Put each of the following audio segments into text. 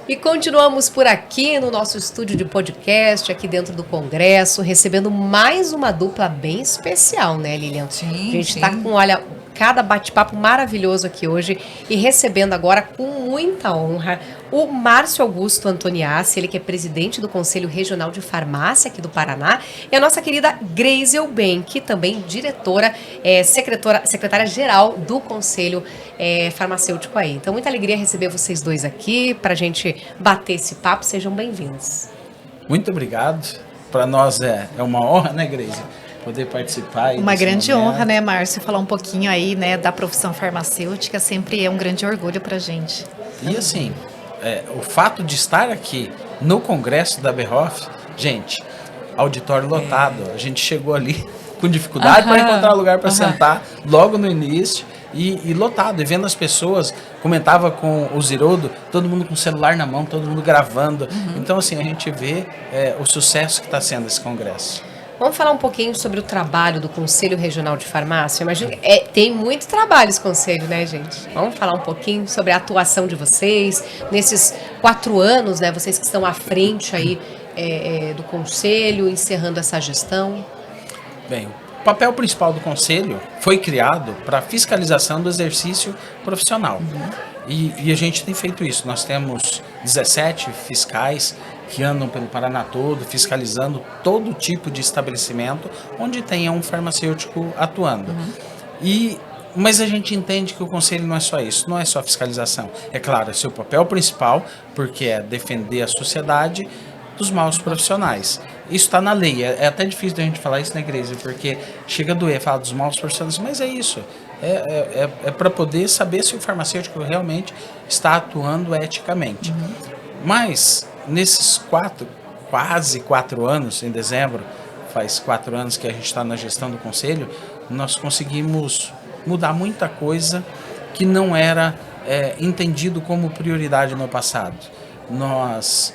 E continuamos por aqui no nosso estúdio de podcast, aqui dentro do Congresso, recebendo mais uma dupla bem especial, né, Lilian? Sim, a gente sim. está com, olha, cada bate-papo maravilhoso aqui hoje e recebendo agora com muita honra o Márcio Augusto Antoniassi, ele que é presidente do Conselho Regional de Farmácia aqui do Paraná, e a nossa querida Grace Eubank, também diretora, secretária-geral do Conselho Farmacêutico aí. Então, muita alegria receber vocês dois aqui para a gente bater esse papo. Sejam bem-vindos. Muito obrigado. Para nós é uma honra, né, Grace? Poder participar aí. Uma grande momento. honra, né, Márcio? Falar um pouquinho aí, né, da profissão farmacêutica sempre é um grande orgulho pra gente. E assim, o fato de estar aqui no Congresso da Berhoff, gente, auditório lotado. A gente chegou ali com dificuldade para encontrar lugar para sentar logo no início e lotado. E vendo as pessoas, comentava com o Zirodo, todo mundo com o celular na mão, todo mundo gravando. Então, assim, a gente vê o sucesso que está sendo esse congresso. Vamos falar um pouquinho sobre o trabalho do Conselho Regional de Farmácia. Imagino que tem muito trabalho esse conselho, né, gente? Vamos falar um pouquinho sobre a atuação de vocês nesses 4 anos, né? Vocês que estão à frente aí do conselho, encerrando essa gestão. Bem, o papel principal do conselho foi criado para fiscalização do exercício profissional. E a gente tem feito isso. Nós temos 17 fiscais que andam pelo Paraná todo, fiscalizando todo tipo de estabelecimento onde tenha um farmacêutico atuando. Mas a gente entende que o conselho não é só isso, não é só fiscalização. É claro, é seu papel principal, porque é defender a sociedade dos maus profissionais. Isso está na lei. É até difícil da gente falar isso na igreja, porque chega a doer falar dos maus profissionais, mas é isso. É para poder saber se o farmacêutico realmente está atuando eticamente. Mas nesses quase 4 anos, em dezembro, faz 4 anos que a gente está na gestão do conselho, nós conseguimos mudar muita coisa que não era entendido como prioridade no passado. Nós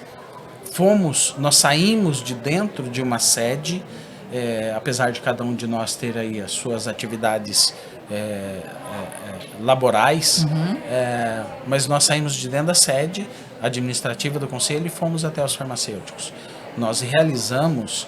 saímos de dentro de uma sede, apesar de cada um de nós ter aí as suas atividades laborais, mas nós saímos de dentro da sede administrativa do conselho e fomos até os farmacêuticos. Nós realizamos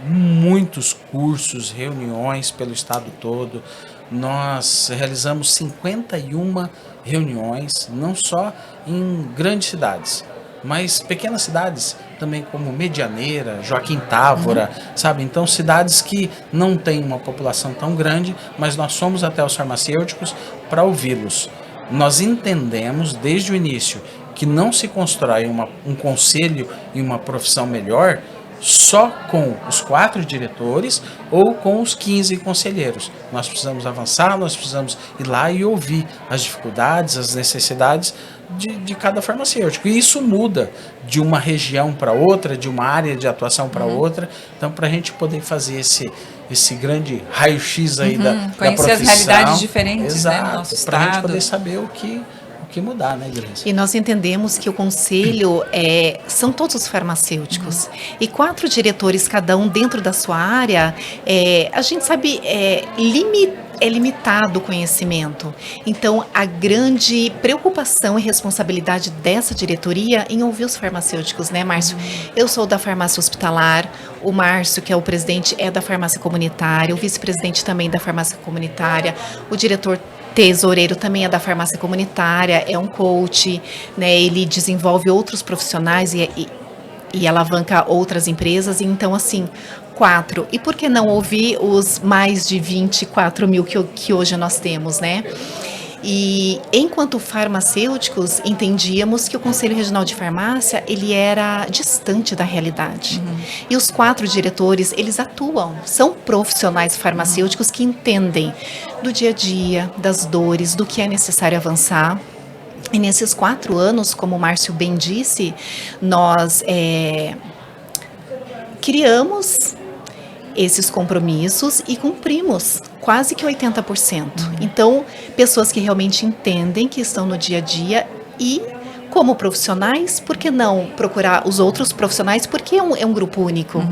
muitos cursos, reuniões pelo estado todo. Nós realizamos 51 reuniões, não só em grandes cidades, mas pequenas cidades também, como Medianeira, Joaquim Távora, sabe? Então, cidades que não têm uma população tão grande, mas nós fomos até os farmacêuticos para ouvi-los. Nós entendemos desde o início que não se constrói um conselho e uma profissão melhor só com os 4 diretores ou com os 15 conselheiros. Nós precisamos avançar, nós precisamos ir lá e ouvir as dificuldades, as necessidades de cada farmacêutico. E isso muda de uma região para outra, de uma área de atuação para outra. Então, para a gente poder fazer esse grande raio-x aí da conhecer profissão, as realidades diferentes, exato, né, do nosso estado. para a gente poder saber o que mudar, né, Grace? E nós entendemos que o conselho são todos os farmacêuticos. E 4 diretores, cada um dentro da sua área, a gente sabe, é limitado o conhecimento. Então, a grande preocupação e responsabilidade dessa diretoria em ouvir os farmacêuticos, né, Márcio? Eu sou da farmácia hospitalar, o Márcio, que é o presidente, é da farmácia comunitária, o vice-presidente também da farmácia comunitária, o diretor tesoureiro também é da farmácia comunitária, é um coach, né? Ele desenvolve outros profissionais e alavanca outras empresas. Então, assim, 4. E por que não ouvir os mais de 24 mil que hoje nós temos, né? E enquanto farmacêuticos, entendíamos que o Conselho Regional de Farmácia, ele era distante da realidade. E os 4 diretores, eles atuam, são profissionais farmacêuticos que entendem do dia a dia, das dores, do que é necessário avançar. E nesses 4 anos, como o Márcio bem disse, nós criamos esses compromissos e cumprimos quase que 80%. Então, pessoas que realmente entendem, que estão no dia a dia e, como profissionais, por que não procurar os outros profissionais? Porque é um grupo único.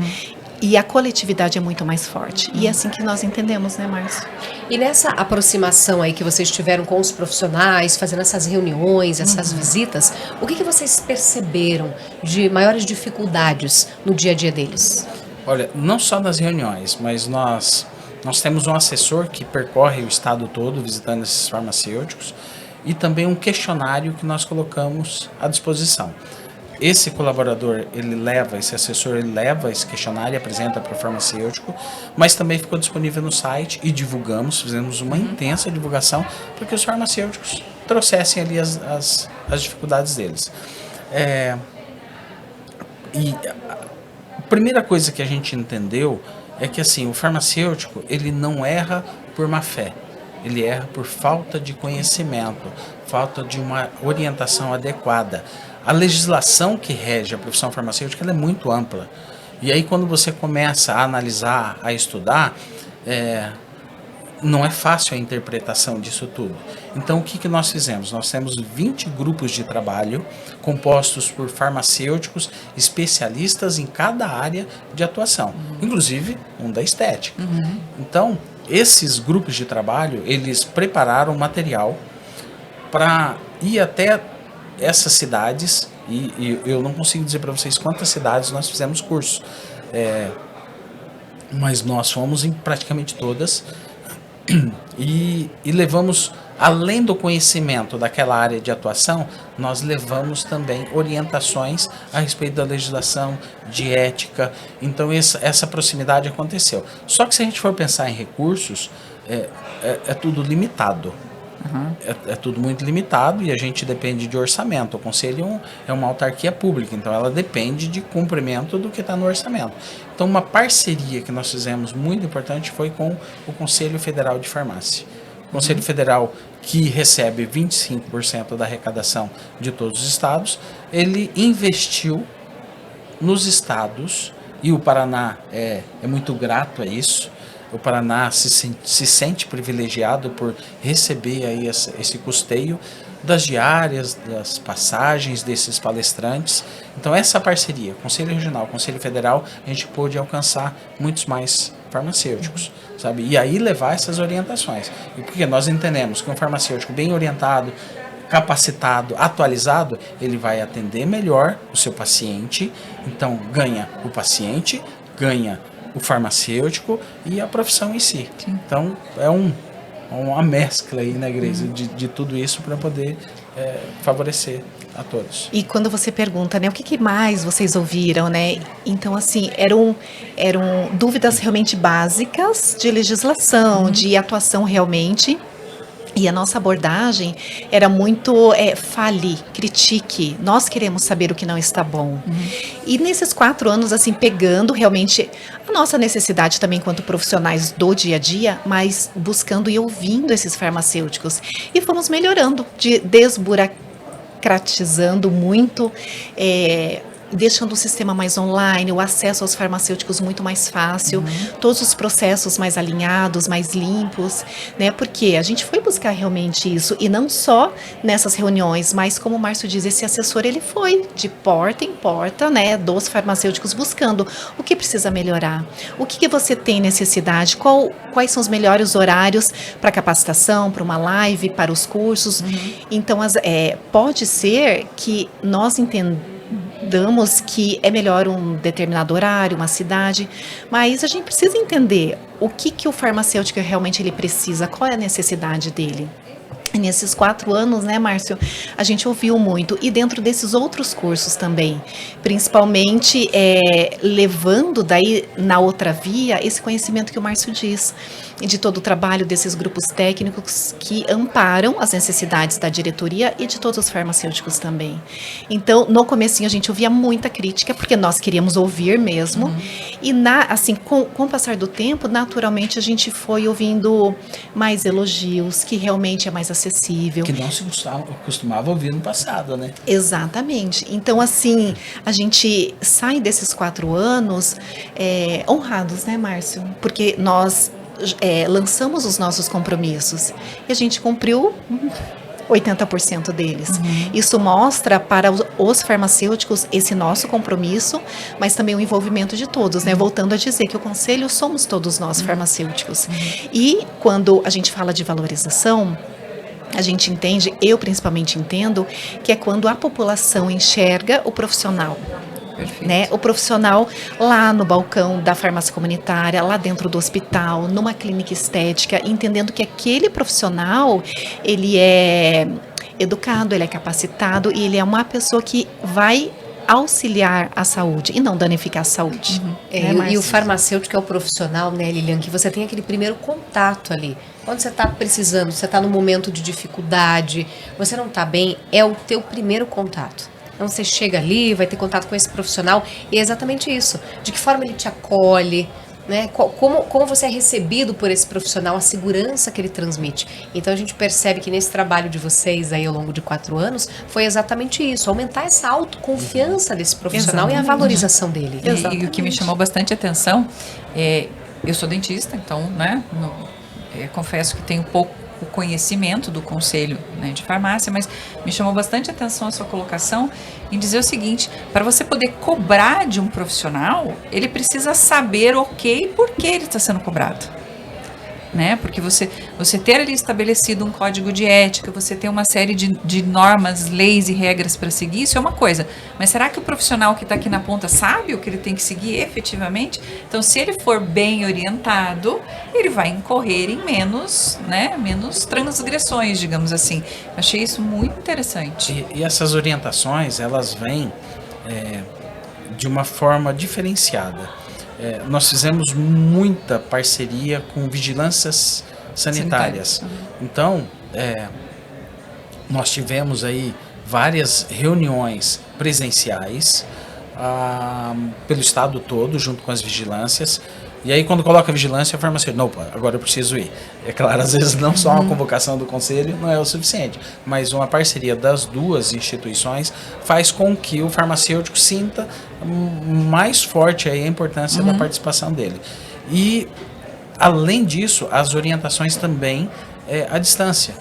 E a coletividade é muito mais forte. E é assim que nós entendemos, né, Márcio? E nessa aproximação aí que vocês tiveram com os profissionais, fazendo essas reuniões, essas visitas, o que vocês perceberam de maiores dificuldades no dia a dia deles? Olha, não só nas reuniões, mas nós temos um assessor que percorre o estado todo visitando esses farmacêuticos e também um questionário que nós colocamos à disposição. Esse colaborador, esse assessor, ele leva esse questionário e apresenta para o farmacêutico, mas também ficou disponível no site e fizemos uma intensa divulgação para que os farmacêuticos trouxessem ali as dificuldades deles. E a primeira coisa que a gente entendeu é que assim, o farmacêutico, ele não erra por má fé. Ele erra por falta de conhecimento, falta de uma orientação adequada. A legislação que rege a profissão farmacêutica ela é muito ampla. E aí quando você começa a analisar, a estudar, não é fácil a interpretação disso tudo. Então o que nós fizemos? Nós temos 20 grupos de trabalho compostos por farmacêuticos especialistas em cada área de atuação, inclusive um da estética. Então, esses grupos de trabalho, eles prepararam material para ir até essas cidades, e eu não consigo dizer para vocês quantas cidades nós fizemos curso, mas nós fomos em praticamente todas e levamos, além do conhecimento daquela área de atuação, nós levamos também orientações a respeito da legislação, de ética. Então essa proximidade aconteceu. Só que se a gente for pensar em recursos, é tudo limitado. É tudo muito limitado e a gente depende de orçamento. O Conselho é uma autarquia pública, então ela depende de cumprimento do que está no orçamento. Então uma parceria que nós fizemos muito importante foi com o Conselho Federal de Farmácia. O Conselho Federal, que recebe 25% da arrecadação de todos os estados, ele investiu nos estados, e o Paraná é muito grato a isso. O Paraná se sente privilegiado por receber aí esse custeio das diárias, das passagens desses palestrantes. Então essa parceria, Conselho Regional, Conselho Federal, a gente pôde alcançar muitos mais farmacêuticos, sabe? E aí levar essas orientações. E porque nós entendemos que um farmacêutico bem orientado, capacitado, atualizado, ele vai atender melhor o seu paciente. Então ganha o paciente, ganha o farmacêutico e a profissão em si. Sim. Então, é uma mescla aí, né, Grace, de tudo isso para poder favorecer a todos. E quando você pergunta, né, o que mais vocês ouviram, né? Então, assim, eram dúvidas realmente básicas de legislação, de atuação realmente. E a nossa abordagem era muito fale, critique, nós queremos saber o que não está bom. E nesses 4 anos, assim, pegando realmente a nossa necessidade também enquanto profissionais do dia a dia, mas buscando e ouvindo esses farmacêuticos. E fomos melhorando, desburocratizando muito, deixando o sistema mais online, o acesso aos farmacêuticos muito mais fácil, todos os processos mais alinhados, mais limpos, né? Porque a gente foi buscar realmente isso, e não só nessas reuniões, mas como o Márcio diz, esse assessor, ele foi de porta em porta, né, dos farmacêuticos buscando o que precisa melhorar, o que você tem necessidade, quais são os melhores horários para capacitação, para uma live, para os cursos. Então, pode ser que nós entendamos que é melhor um determinado horário, uma cidade, mas a gente precisa entender o que o farmacêutico realmente ele precisa, qual é a necessidade dele. E nesses 4 anos, né, Márcio, a gente ouviu muito, e dentro desses outros cursos também, principalmente levando daí na outra via esse conhecimento que o Márcio diz, de todo o trabalho desses grupos técnicos que amparam as necessidades da diretoria e de todos os farmacêuticos também. Então, no comecinho a gente ouvia muita crítica, porque nós queríamos ouvir mesmo, e assim, com o passar do tempo, naturalmente a gente foi ouvindo mais elogios, que realmente é mais acessível. Que não se costumava ouvir no passado, né? Exatamente. Então, assim, a gente sai desses 4 anos honrados, né, Márcio? Porque nós lançamos os nossos compromissos e a gente cumpriu 80% deles. Isso mostra para os farmacêuticos esse nosso compromisso, mas também o envolvimento de todos, né? Voltando a dizer que o conselho somos todos nós farmacêuticos. E quando a gente fala de valorização, a gente entende, eu principalmente entendo, que é quando a população enxerga o profissional. Né? O profissional lá no balcão da farmácia comunitária, lá dentro do hospital, numa clínica estética, entendendo que aquele profissional, ele é educado, ele é capacitado e ele é uma pessoa que vai auxiliar a saúde e não danificar a saúde. E o farmacêutico é o profissional, né, Lilian, que você tem aquele primeiro contato ali. Quando você está precisando, você está num momento de dificuldade, você não está bem, é o teu primeiro contato. Então você chega ali, vai ter contato com esse profissional e é exatamente isso. De que forma ele te acolhe, né? Como você é recebido por esse profissional, a segurança que ele transmite. Então a gente percebe que nesse trabalho de vocês aí ao longo de 4 anos, foi exatamente isso, aumentar essa autoconfiança desse profissional e a valorização dele. E o que me chamou bastante atenção, eu sou dentista, então, né, confesso que tenho pouco o conhecimento do conselho, né, de farmácia, mas me chamou bastante atenção a sua colocação em dizer o seguinte: para você poder cobrar de um profissional, ele precisa saber por que ele está sendo cobrado. Né? Porque você ter ali estabelecido um código de ética, você ter uma série de normas, leis e regras para seguir, isso é uma coisa. Mas será que o profissional que está aqui na ponta sabe o que ele tem que seguir efetivamente? Então, se ele for bem orientado, ele vai incorrer em menos transgressões, digamos assim. Achei isso muito interessante. E essas orientações, elas vêm de uma forma diferenciada. Nós fizemos muita parceria com vigilâncias sanitárias. Então, nós tivemos aí várias reuniões presenciais pelo estado todo, junto com as vigilâncias. E aí, quando coloca a vigilância, a farmacêutica, não, agora eu preciso ir. É claro, às vezes não só uma convocação do conselho não é o suficiente, mas uma parceria das duas instituições faz com que o farmacêutico sinta mais forte aí a importância da participação dele. E, além disso, as orientações também à distância.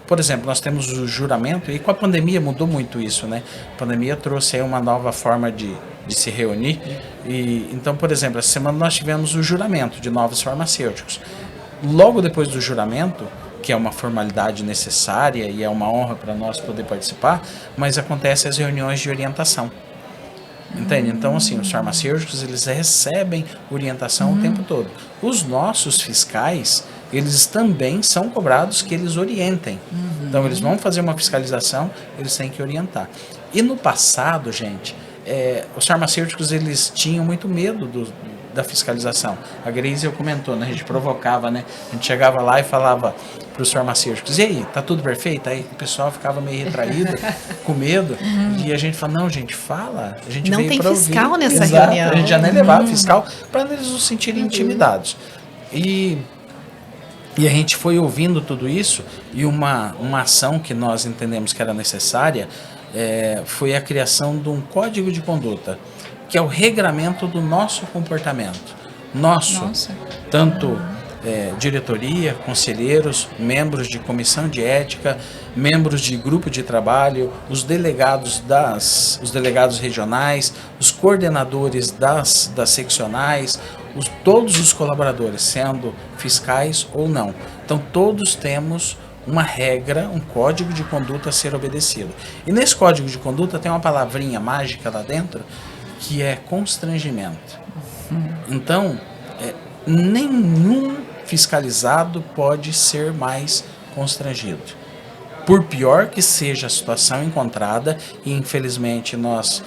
Por exemplo, nós temos o juramento, e com a pandemia mudou muito isso, né? A pandemia trouxe aí uma nova forma de se reunir. E então, por exemplo, essa semana nós tivemos o juramento de novos farmacêuticos. Logo depois do juramento, que é uma formalidade necessária e é uma honra para nós poder participar, mas acontecem as reuniões de orientação. Entende? Então, assim, os farmacêuticos, eles recebem orientação o tempo todo. Os nossos fiscais, eles também são cobrados que eles orientem. Então, eles vão fazer uma fiscalização, eles têm que orientar. E no passado, gente, os farmacêuticos, eles tinham muito medo da fiscalização. A Grace comentou, né? A gente provocava, né? A gente chegava lá e falava para os farmacêuticos: e aí, tá tudo perfeito? Aí o pessoal ficava meio retraído, com medo. E a gente fala: não, gente, fala. A gente não veio tem pra fiscal ouvir. nessa Exato. reunião. A gente já nem levava fiscal para eles não se sentirem intimidados. E a gente foi ouvindo tudo isso, e uma ação que nós entendemos que era necessária foi a criação de um código de conduta, que é o regramento do nosso comportamento. Tanto diretoria, conselheiros, membros de comissão de ética, membros de grupo de trabalho, os delegados regionais, os coordenadores das seccionais, todos os colaboradores, sendo fiscais ou não. Então, todos temos uma regra, um código de conduta a ser obedecido. E nesse código de conduta tem uma palavrinha mágica lá dentro, que é constrangimento. Então, nenhum fiscalizado pode ser mais constrangido. Por pior que seja a situação encontrada, e infelizmente nós,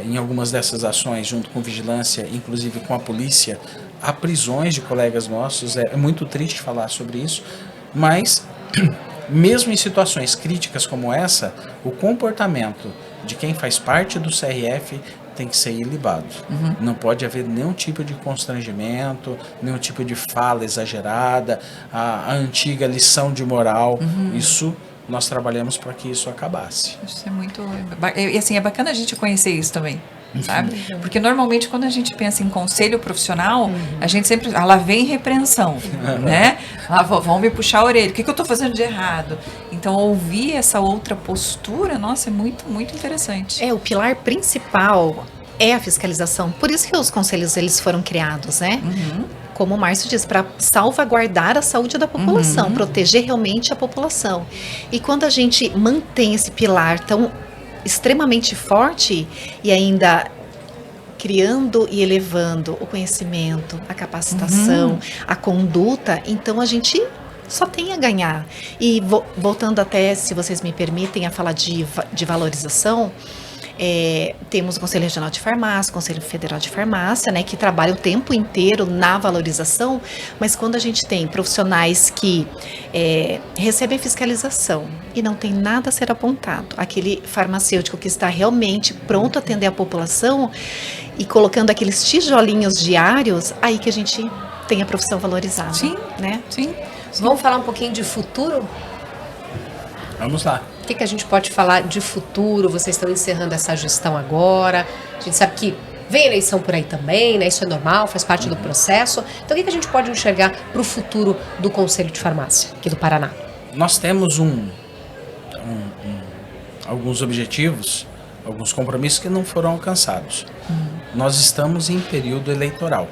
em algumas dessas ações, junto com vigilância, inclusive com a polícia, há prisões de colegas nossos, é muito triste falar sobre isso, mas mesmo em situações críticas como essa, o comportamento de quem faz parte do CRF tem que ser ilibado. Não pode haver nenhum tipo de constrangimento, nenhum tipo de fala exagerada, a antiga lição de moral. Isso nós trabalhamos para que isso acabasse. Isso é muito... E assim, é bacana a gente conhecer isso também, sabe? Porque normalmente quando a gente pensa em conselho profissional, a gente sempre... lá vem repreensão, né? Vão me puxar a orelha. O que eu estou fazendo de errado? Então, ouvir essa outra postura, nossa, é muito, muito interessante. O pilar principal é a fiscalização. Por isso que os conselhos eles foram criados, né? Como o Márcio diz, para salvaguardar a saúde da população, proteger realmente a população. E quando a gente mantém esse pilar tão extremamente forte e ainda criando e elevando o conhecimento, a capacitação, a conduta, então a gente só tem a ganhar. E voltando até, se vocês me permitem, a falar de valorização, temos o Conselho Regional de Farmácia, o Conselho Federal de Farmácia, né, que trabalham o tempo inteiro na valorização, mas quando a gente tem profissionais que recebem fiscalização e não tem nada a ser apontado, aquele farmacêutico que está realmente pronto a atender a população e colocando aqueles tijolinhos diários, aí que a gente tem a profissão valorizada. Sim, né? sim. Vamos falar um pouquinho de futuro? Vamos lá. O que a gente pode falar de futuro? Vocês estão encerrando essa gestão agora. A gente sabe que vem eleição por aí também, né? Isso é normal, faz parte do processo. Então, o que a gente pode enxergar para o futuro do Conselho de Farmácia aqui do Paraná? Nós temos alguns objetivos, alguns compromissos que não foram alcançados. Nós estamos em período eleitoral.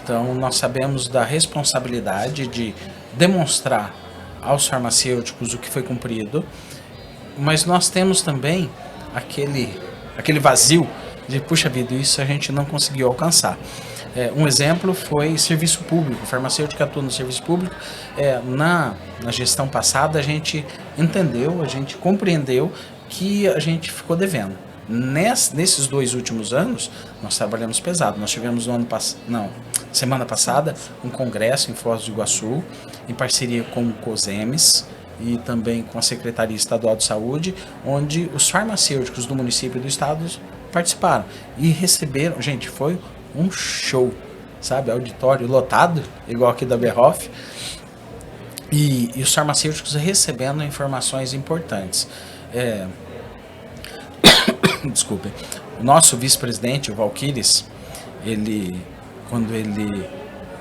Então, nós sabemos da responsabilidade de demonstrar aos farmacêuticos o que foi cumprido, mas nós temos também aquele vazio de, puxa vida, isso a gente não conseguiu alcançar. Um exemplo foi serviço público, o farmacêutico que atua no serviço público. Na gestão passada a gente entendeu, a gente compreendeu que a gente ficou devendo. Nesses 2 últimos anos, nós trabalhamos pesado. Nós tivemos semana passada, um congresso em Foz do Iguaçu, em parceria com o COSEMES e também com a Secretaria Estadual de Saúde, onde os farmacêuticos do município e do estado participaram e receberam. Gente, foi um show, sabe? Auditório lotado, igual aqui da Berhoff, e os farmacêuticos recebendo informações importantes. Desculpe. O nosso vice-presidente, o Valquíris, quando ele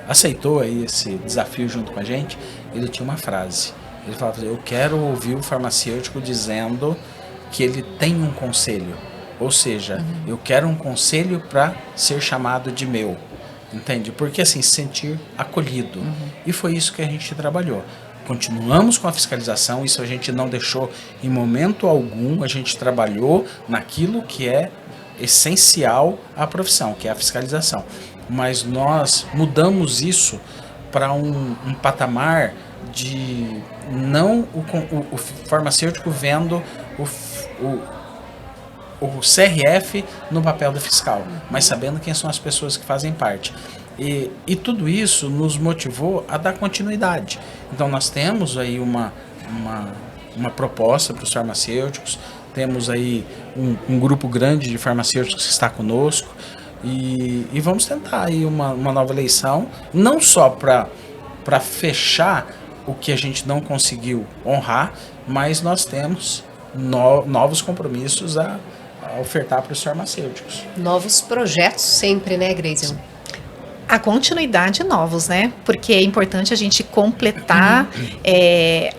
aceitou aí esse desafio junto com a gente, ele tinha uma frase. Ele falava: eu quero ouvir o farmacêutico dizendo que ele tem um conselho. Ou seja, eu quero um conselho para ser chamado de meu. Entende? Porque assim, se sentir acolhido. E foi isso que a gente trabalhou. Continuamos com a fiscalização, isso a gente não deixou em momento algum, a gente trabalhou naquilo que é essencial à profissão, que é a fiscalização. Mas nós mudamos isso para um patamar de não o farmacêutico vendo o CRF no papel do fiscal, mas sabendo quem são as pessoas que fazem parte. E tudo isso nos motivou a dar continuidade. Então nós temos aí uma proposta para os farmacêuticos, temos aí um grupo grande de farmacêuticos que está conosco e vamos tentar aí uma nova eleição, não só para fechar o que a gente não conseguiu honrar, mas nós temos novos compromissos a ofertar para os farmacêuticos. Novos projetos sempre, né, Graziel? A continuidade novos, né? Porque é importante a gente completar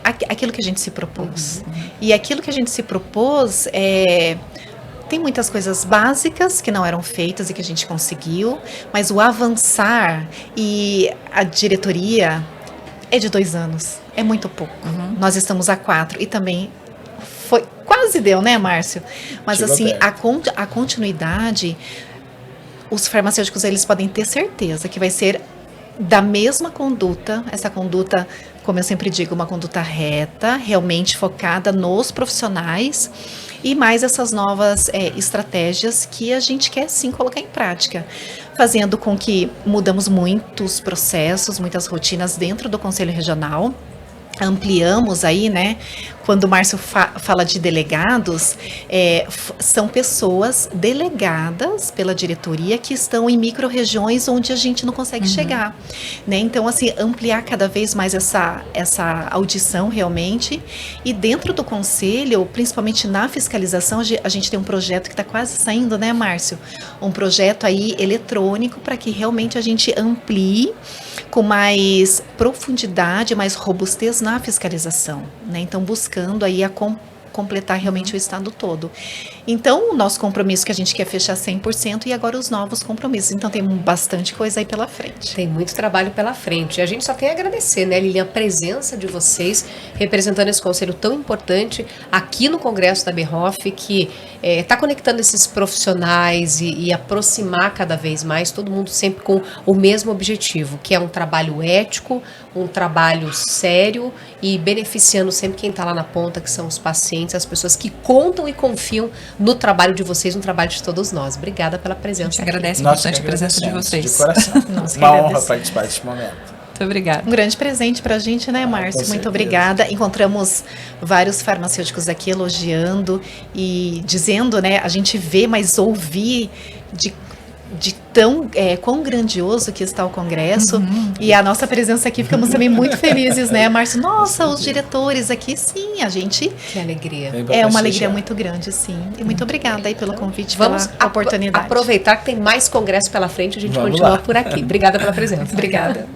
aquilo que a gente se propôs. E aquilo que a gente se propôs tem muitas coisas básicas que não eram feitas e que a gente conseguiu, mas o avançar e a diretoria é de 2 anos, é muito pouco. Nós estamos há 4 e também quase deu, né, Márcio? Mas chegou assim, a continuidade, os farmacêuticos eles podem ter certeza que vai ser da mesma conduta, essa conduta, como eu sempre digo, uma conduta reta, realmente focada nos profissionais e mais essas novas estratégias que a gente quer sim colocar em prática, fazendo com que mudamos muitos processos, muitas rotinas dentro do Conselho Regional. Ampliamos aí, né? Quando o Márcio fala de delegados, são pessoas delegadas pela diretoria que estão em micro-regiões onde a gente não consegue chegar, né? Então, assim, ampliar cada vez mais essa audição realmente. E dentro do conselho, principalmente na fiscalização, a gente tem um projeto que está quase saindo, né, Márcio? Um projeto aí eletrônico para que realmente a gente amplie com mais profundidade, mais robustez estamos na fiscalização, né? Então, buscando aí completar realmente o estado todo. Então, o nosso compromisso que a gente quer fechar 100% e agora os novos compromissos. Então, tem bastante coisa aí pela frente. Tem muito trabalho pela frente. E a gente só tem a agradecer, né, Lilian, a presença de vocês representando esse conselho tão importante aqui no Congresso da Berhoff, que está conectando esses profissionais e aproximar cada vez mais todo mundo sempre com o mesmo objetivo, que é um trabalho ético, um trabalho sério e beneficiando sempre quem está lá na ponta, que são os pacientes, as pessoas que contam e confiam no trabalho de vocês, no trabalho de todos nós. Obrigada pela presença. A gente agradece Nós bastante a presença de vocês. De coração. Uma honra participar deste momento. Muito obrigada. Um grande presente pra gente, né, Márcio? Muito obrigada. Encontramos vários farmacêuticos aqui elogiando e dizendo, né, a gente vê, mas ouvir de tão quão grandioso que está o Congresso. E a nossa presença aqui, ficamos também muito felizes, né, Márcio? Nossa, os diretores aqui, sim, a gente... Que alegria. É uma alegria muito grande, sim. E muito obrigada aí pelo convite, Vamos pela oportunidade. aproveitar que tem mais congresso pela frente, a gente Vamos continua lá. por aqui. Obrigada pela presença. Obrigada.